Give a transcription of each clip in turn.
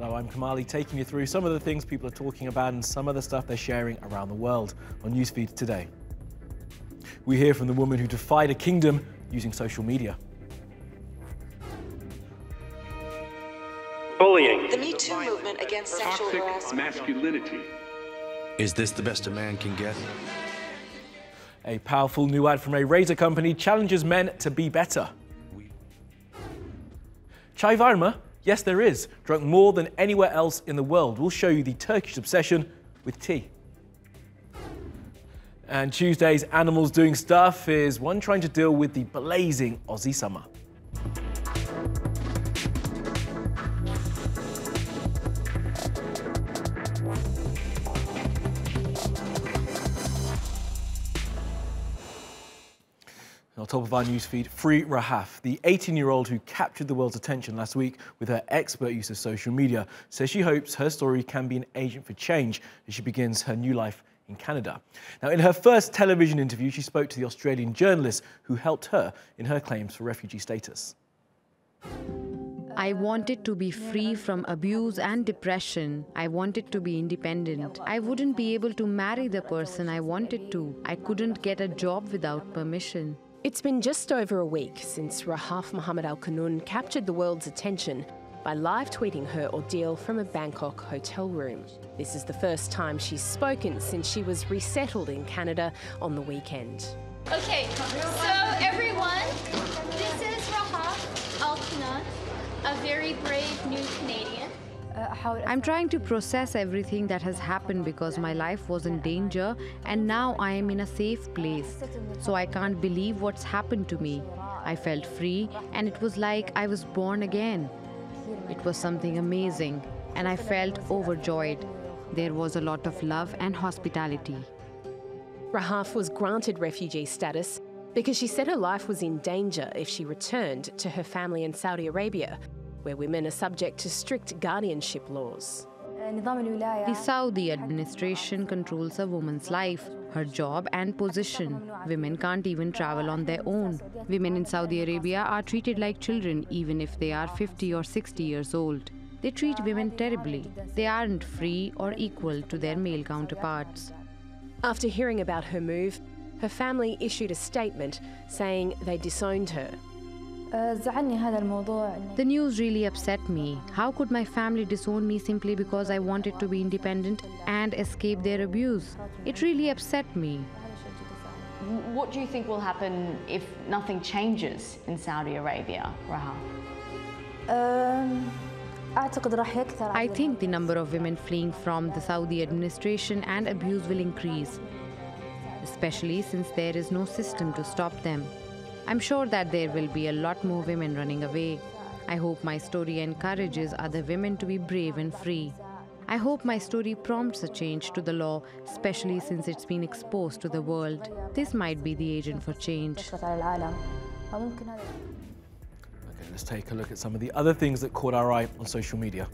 Hello, I'm Koala, taking you through some of the things people are talking about and some of the stuff they're sharing around the world on NewsFeed today. We hear from the woman who defied a kingdom using social media. Bullying. The Me Too movement against sexual harassment. Masculinity. Is this the best a man can get? A powerful new ad from a razor company challenges men to be better. Chai varma? Yes, there is. Drunk more than anywhere else in the world. We'll show you the Turkish obsession with tea. And Tuesday's Animals Doing Stuff is one trying to deal with the blazing Aussie summer. On top of our newsfeed, free Rahaf, the 18-year-old who captured the world's attention last week with her expert use of social media, says she hopes her story can be an agent for change as she begins her new life in Canada. Now, in her first television interview, she spoke to the Australian journalist who helped her in her claims for refugee status. I wanted to be free from abuse and depression. I wanted to be independent. I wouldn't be able to marry the person I wanted to. I couldn't get a job without permission. It's been just over a week since Rahaf Al-qunun captured the world's attention by live tweeting her ordeal from a Bangkok hotel room. This is the first time she's spoken since she was resettled in Canada on the weekend. Okay, so everyone, this is Rahaf Al-qunun, a very brave new Canadian. I'm trying to process everything that has happened because my life was in danger and now I am in a safe place. So I can't believe what's happened to me. I felt free and it was like I was born again. It was something amazing and I felt overjoyed. There was a lot of love and hospitality. Rahaf was granted refugee status because she said her life was in danger if she returned to her family in Saudi Arabia, where women are subject to strict guardianship laws. The Saudi administration controls a woman's life, her job and position. Women can't even travel on their own. Women in Saudi Arabia are treated like children even if they are 50 or 60 years old. They treat women terribly. They aren't free or equal to their male counterparts. After hearing about her move, her family issued a statement saying they disowned her. The news really upset me. How could my family disown me simply because I wanted to be independent and escape their abuse? It really upset me. What do you think will happen if nothing changes in Saudi Arabia, Rahaf? I think the number of women fleeing from the Saudi administration and abuse will increase, especially since there is no system to stop them. I'm sure that there will be a lot more women running away. I hope my story encourages other women to be brave and free. I hope my story prompts a change to the law, especially since it's been exposed to the world. This might be the agent for change. Okay, let's take a look at some of the other things that caught our eye on social media.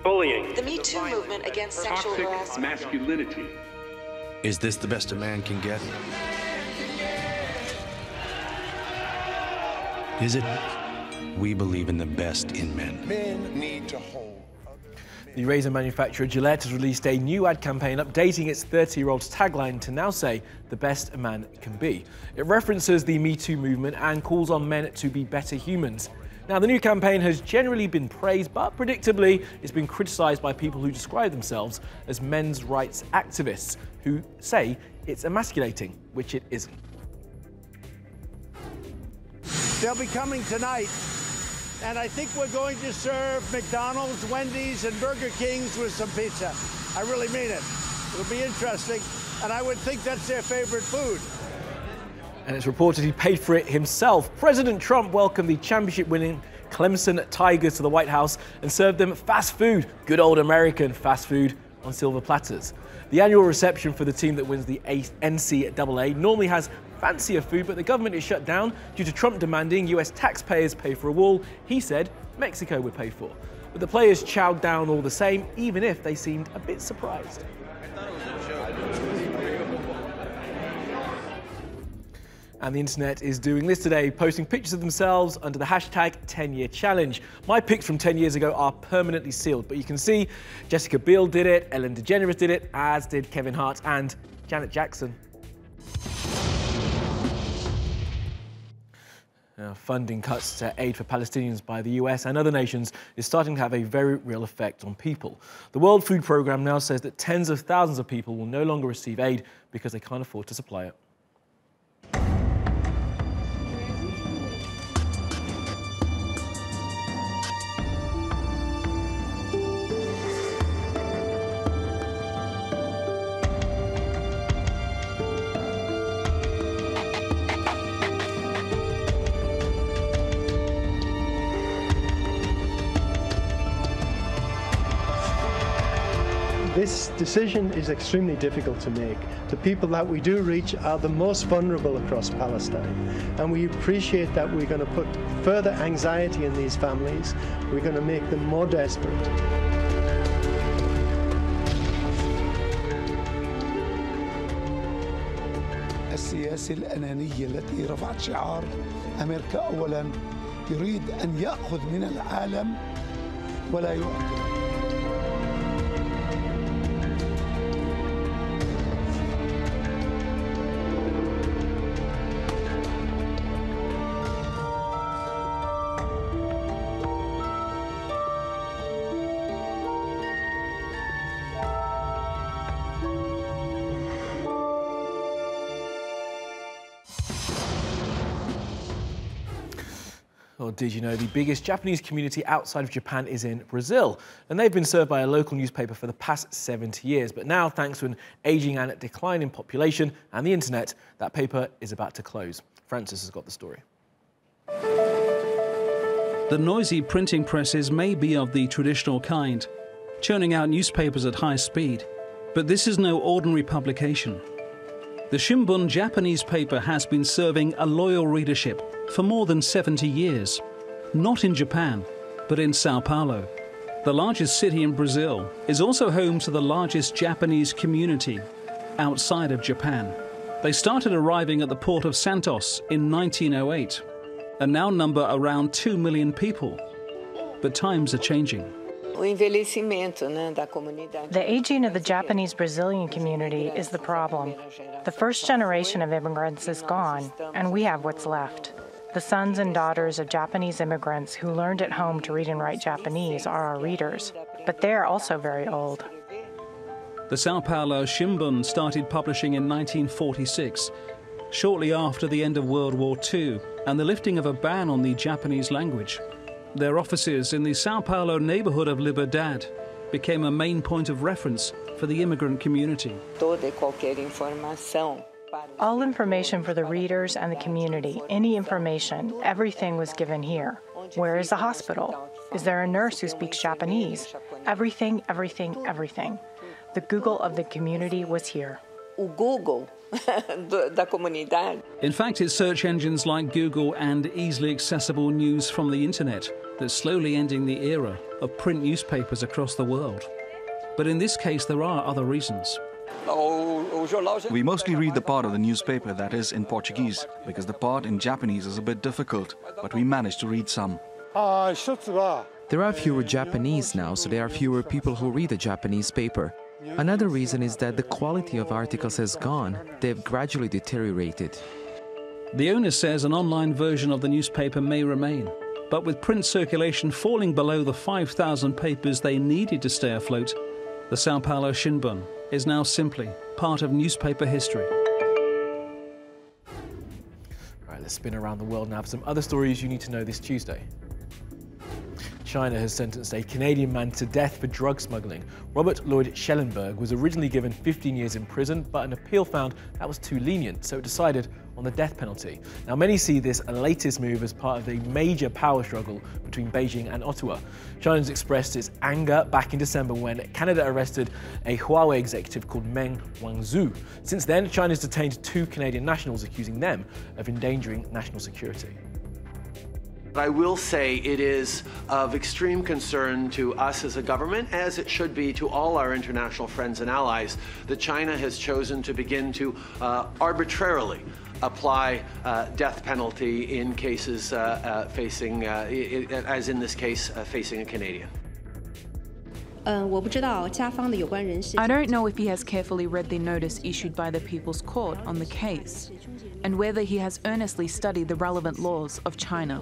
Bullying. The Me Too movement against sexual harassment. Masculinity. Is this the best a man can get? Is it? We believe in the best in men. Men need to hold. The razor manufacturer Gillette has released a new ad campaign updating its 30-year-old's tagline to now say, "The best a man can be." It references the Me Too movement and calls on men to be better humans. Now, the new campaign has generally been praised, but predictably, it's been criticised by people who describe themselves as men's rights activists, who say it's emasculating, which it isn't. They'll be coming tonight, and I think we're going to serve McDonald's, Wendy's, and Burger King's with some pizza. I really mean it. It'll be interesting, and I would think that's their favorite food. And it's reported he paid for it himself. President Trump welcomed the championship-winning Clemson Tigers to the White House and served them fast food, good old American fast food, on silver platters. The annual reception for the team that wins the NCAA normally has fancier food, but the government is shut down due to Trump demanding US taxpayers pay for a wall he said Mexico would pay for. But the players chowed down all the same, even if they seemed a bit surprised. And the internet is doing this today, posting pictures of themselves under the hashtag 10-year challenge. My pics from 10 years ago are permanently sealed, but you can see Jessica Biel did it, Ellen DeGeneres did it, as did Kevin Hart and Janet Jackson. Now, funding cuts to aid for Palestinians by the US and other nations is starting to have a very real effect on people. The World Food Programme now says that tens of thousands of people will no longer receive aid because they can't afford to supply it. This decision is extremely difficult to make. The people that we do reach are the most vulnerable across Palestine, and we appreciate that we're going to put further anxiety in these families. We're going to make them more desperate. السياسة الأنانية التي رفعت شعار أمريكا أولاً يريد أن يأخذ من العالم ولا يعطي. Well, did you know the biggest Japanese community outside of Japan is in Brazil? And they've been served by a local newspaper for the past 70 years. But now, thanks to an ageing and declining population and the internet, that paper is about to close. Francis has got the story. The noisy printing presses may be of the traditional kind, churning out newspapers at high speed. But this is no ordinary publication. The Shimbun Japanese paper has been serving a loyal readership for more than 70 years. Not in Japan, but in Sao Paulo. The largest city in Brazil is also home to the largest Japanese community outside of Japan. They started arriving at the port of Santos in 1908 and now number around 2 million people. But times are changing. The aging of the Japanese Brazilian community is the problem. The first generation of immigrants is gone, and we have what's left. The sons and daughters of Japanese immigrants who learned at home to read and write Japanese are our readers, but they're also very old. The Sao Paulo Shimbun started publishing in 1946, shortly after the end of World War II and the lifting of a ban on the Japanese language. Their offices in the Sao Paulo neighborhood of Liberdade became a main point of reference for the immigrant community. All information for the readers and the community, any information, everything was given here. Where is the hospital? Is there a nurse who speaks Japanese? Everything, everything, everything. The Google of the community was here. In fact, it's search engines like Google and easily accessible news from the internet that's slowly ending the era of print newspapers across the world. But in this case, there are other reasons. We mostly read the part of the newspaper that is in Portuguese, because the part in Japanese is a bit difficult, but we managed to read some. There are fewer Japanese now, so there are fewer people who read the Japanese paper. Another reason is that the quality of articles has gone. They've gradually deteriorated. The owner says an online version of the newspaper may remain, but with print circulation falling below the 5,000 papers they needed to stay afloat, the Sao Paulo Shimbun is now simply part of newspaper history. Right, let's spin around the world now for some other stories you need to know this Tuesday. China has sentenced a Canadian man to death for drug smuggling. Robert Lloyd Schellenberg was originally given 15 years in prison, but an appeal found that was too lenient, so it decided on the death penalty. Now, many see this latest move as part of a major power struggle between Beijing and Ottawa. China's expressed its anger back in December when Canada arrested a Huawei executive called Meng Wanzhou. Since then, China's detained 2 Canadian nationals, accusing them of endangering national security. I will say it is of extreme concern to us as a government, as it should be to all our international friends and allies, that China has chosen to begin to arbitrarily apply death penalty in cases facing, as in this case, facing a Canadian. I don't know if he has carefully read the notice issued by the People's Court on the case, and whether he has earnestly studied the relevant laws of China.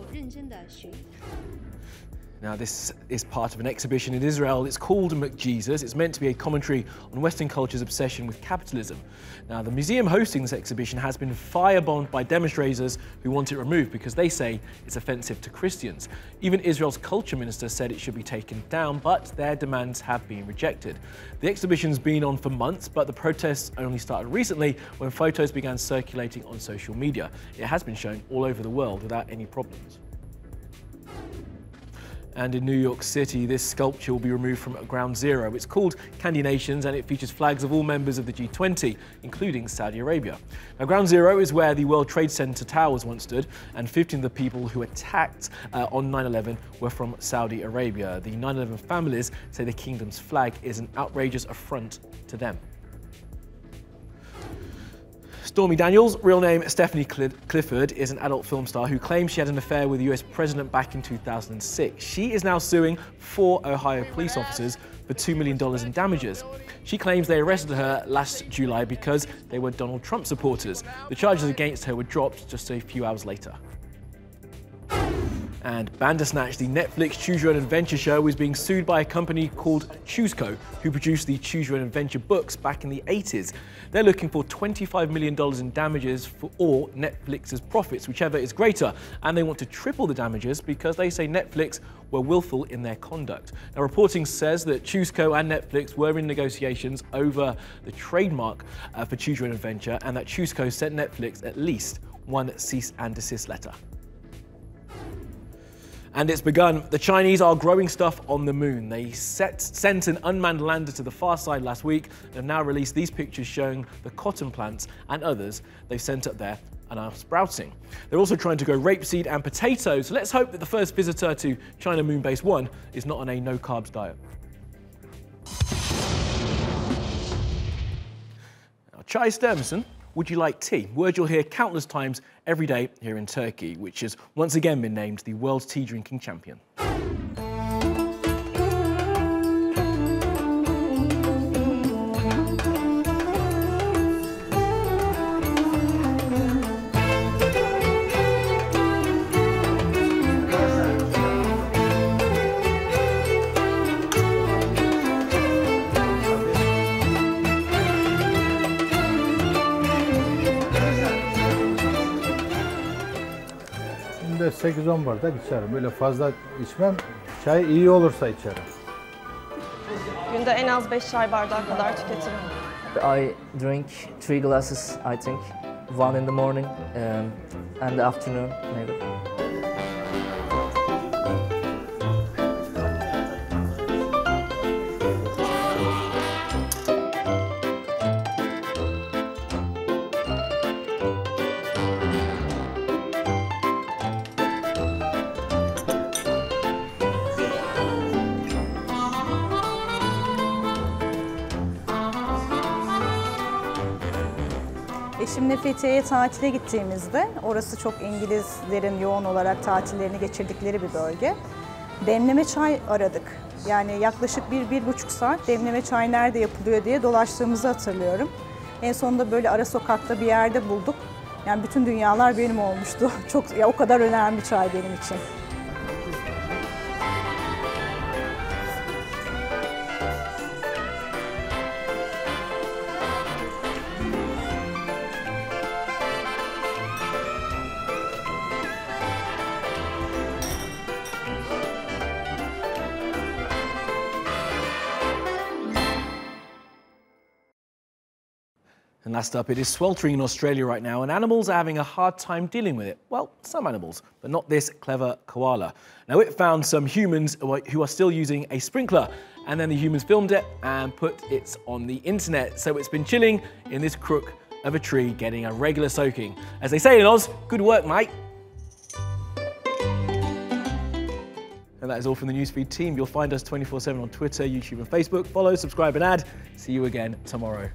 Now, this is part of an exhibition in Israel. It's called McJesus. It's meant to be a commentary on Western culture's obsession with capitalism. Now, the museum hosting this exhibition has been firebombed by demonstrators who want it removed because they say it's offensive to Christians. Even Israel's culture minister said it should be taken down, but their demands have been rejected. The exhibition's been on for months, but the protests only started recently when photos began circulating on social media. It has been shown all over the world without any problems. And in New York City, this sculpture will be removed from Ground Zero. It's called Candy Nations, and it features flags of all members of the G20, including Saudi Arabia. Now, Ground Zero is where the World Trade Center towers once stood, and 15 of the people who attacked on 9/11 were from Saudi Arabia. The 9/11 families say the kingdom's flag is an outrageous affront to them. Stormy Daniels, real name Stephanie Clifford, is an adult film star who claims she had an affair with the US president back in 2006. She is now suing 4 Ohio police officers for $2 million in damages. She claims they arrested her last July because they were Donald Trump supporters. The charges against her were dropped just a few hours later. And Bandersnatch, the Netflix Choose Your Own Adventure show, is being sued by a company called Chooseco, who produced the Choose Your Own Adventure books back in the 80s. They're looking for $25 million in damages or Netflix's profits, whichever is greater. And they want to triple the damages because they say Netflix were willful in their conduct. Now, reporting says that Chooseco and Netflix were in negotiations over the trademark for Choose Your Own Adventure, and that Chooseco sent Netflix at least one cease and desist letter. And it's begun. The Chinese are growing stuff on the moon. They sent an unmanned lander to the far side last week and have now released these pictures showing the cotton plants and others they've sent up there and are sprouting. They're also trying to grow rapeseed and potatoes. So let's hope that the first visitor to China Moon Base 1 is not on a no-carbs diet. Now, Chai Sturmson, would you like tea? Word you'll hear countless times every day here in Turkey, which has once again been named the world's tea drinking champion. Günde 8-10 bardak içerim. Böyle fazla içmem. Çay iyi olursa içerim. Günde en az 5 çay bardağı kadar tüketirim. I drink 3 glasses, I think. 1 in the morning and the afternoon, maybe. Eşimle Fethiye'ye tatile gittiğimizde, orası çok İngilizlerin yoğun olarak tatillerini geçirdikleri bir bölge. Demleme çay aradık. Yani yaklaşık 1-1,5 saat demleme çay nerede yapılıyor diye dolaştığımızı hatırlıyorum. En sonunda böyle ara sokakta bir yerde bulduk. Yani bütün dünyalar benim olmuştu. Çok, ya o kadar önemli çay benim için. And last up, it is sweltering in Australia right now, and animals are having a hard time dealing with it. Well, some animals, but not this clever koala. Now, it found some humans who are still using a sprinkler, and then the humans filmed it and put it on the internet. So it's been chilling in this crook of a tree, getting a regular soaking. As they say in Oz, good work, mate. And that is all from the NewsFeed team. You'll find us 24/7 on Twitter, YouTube and Facebook. Follow, subscribe and add. See you again tomorrow.